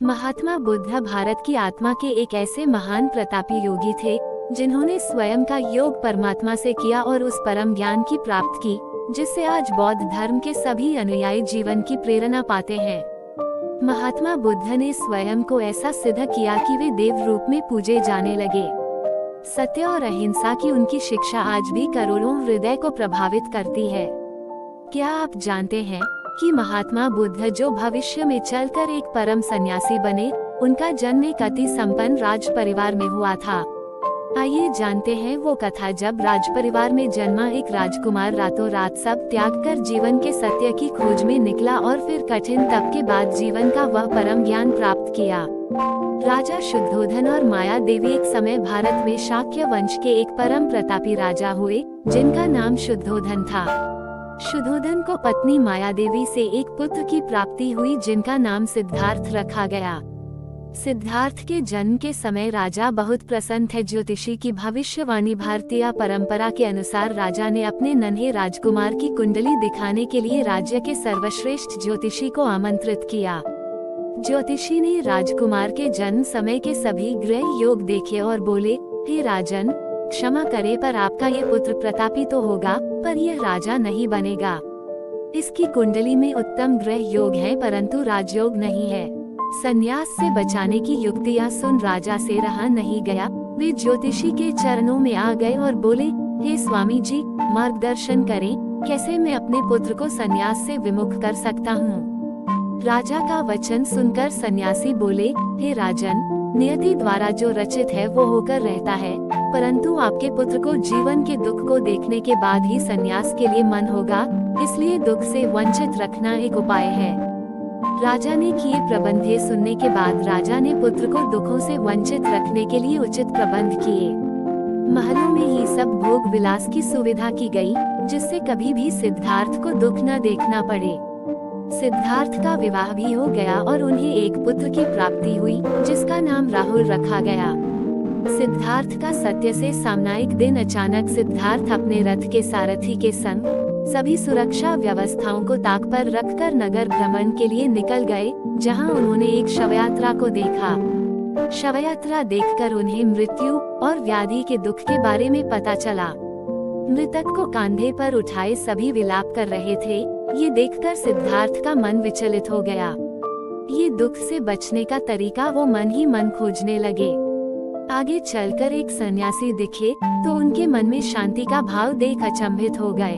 महात्मा बुद्ध भारत की आत्मा के एक ऐसे महान प्रतापी योगी थे जिन्होंने स्वयं का योग परमात्मा से किया और उस परम ज्ञान की प्राप्त की जिससे आज बौद्ध धर्म के सभी अनुयायी जीवन की प्रेरणा पाते हैं। महात्मा बुद्ध ने स्वयं को ऐसा सिद्ध किया कि वे देव रूप में पूजे जाने लगे। सत्य और अहिंसा की उनकी शिक्षा आज भी करोड़ों हृदय को प्रभावित करती है। क्या आप जानते हैं कि महात्मा बुद्ध जो भविष्य में चलकर एक परम सन्यासी बने, उनका जन्म एक अति संपन्न राज परिवार में हुआ था। आइए जानते हैं वो कथा जब राज परिवार में जन्मा एक राजकुमार रातों रात सब त्याग कर जीवन के सत्य की खोज में निकला और फिर कठिन तप के बाद जीवन का वह परम ज्ञान प्राप्त किया। राजा शुद्धोधन और माया देवी एक समय भारत में शाक्य वंश के एक परम प्रतापी राजा हुए जिनका नाम शुद्धोधन था। शुद्धोधन को पत्नी माया देवी से एक पुत्र की प्राप्ति हुई जिनका नाम सिद्धार्थ रखा गया। सिद्धार्थ के जन्म के समय राजा बहुत प्रसन्न थे। ज्योतिषी की भविष्यवाणी भारतीय परंपरा के अनुसार राजा ने अपने नन्हे राजकुमार की कुंडली दिखाने के लिए राज्य के सर्वश्रेष्ठ ज्योतिषी को आमंत्रित किया। ज्योतिषी ने राजकुमार के जन्म समय के सभी ग्रह योग देखे और बोले, हे राजन, क्षमा करे पर आपका ये पुत्र प्रतापी तो होगा पर यह राजा नहीं बनेगा। इसकी कुंडली में उत्तम ग्रह योग है परंतु राजयोग नहीं है। संन्यास से बचाने की युक्तियां सुन राजा से रहा नहीं गया। वे ज्योतिषी के चरणों में आ गए और बोले, हे स्वामी जी, मार्गदर्शन करें, कैसे मैं अपने पुत्र को संन्यास से विमुख कर सकता हूँ। राजा का वचन सुनकर सन्यासी बोले, हे राजन, नियति द्वारा जो रचित है वो होकर रहता है, परंतु आपके पुत्र को जीवन के दुख को देखने के बाद ही संन्यास के लिए मन होगा, इसलिए दुख से वंचित रखना एक उपाय है। राजा ने किए प्रबंध सुनने के बाद राजा ने पुत्र को दुखों से वंचित रखने के लिए उचित प्रबंध किए। महलों में ही सब भोग विलास की सुविधा की गई, जिससे कभी भी सिद्धार्थ को दुख न देखना पड़े। सिद्धार्थ का विवाह भी हो गया और उन्हें एक पुत्र की प्राप्ति हुई जिसका नाम राहुल रखा गया। सिद्धार्थ का सत्य से सामना एक दिन अचानक सिद्धार्थ अपने रथ के सारथी के संग सभी सुरक्षा व्यवस्थाओं को ताक पर रखकर नगर भ्रमण के लिए निकल गए, जहां उन्होंने एक शवयात्रा को देखा। शवयात्रा देखकर उन्हें मृत्यु और व्याधि के दुख के बारे में पता चला। मृतक को कांधे पर उठाए सभी विलाप कर रहे थे। ये देखकर सिद्धार्थ का मन विचलित हो गया। ये दुख से बचने का तरीका वो मन ही मन खोजने लगे। आगे चलकर एक सन्यासी दिखे तो उनके मन में शांति का भाव देख अचंभित हो गए।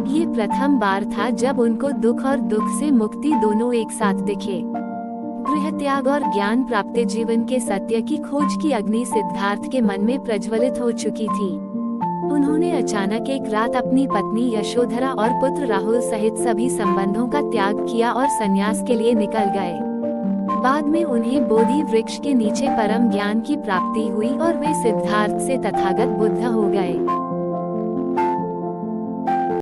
ये प्रथम बार था जब उनको दुख और दुख से मुक्ति दोनों एक साथ दिखे। गृह त्याग और ज्ञान प्राप्त जीवन के सत्य की खोज की अग्नि सिद्धार्थ के मन में प्रज्वलित हो चुकी थी। उन्होंने अचानक एक रात अपनी पत्नी यशोधरा और पुत्र राहुल सहित सभी संबंधों का त्याग किया और संन्यास के लिए निकल गए। बाद में उन्हें बोधि वृक्ष के नीचे परम ज्ञान की प्राप्ति हुई और वे सिद्धार्थ से तथागत बुद्ध हो गए।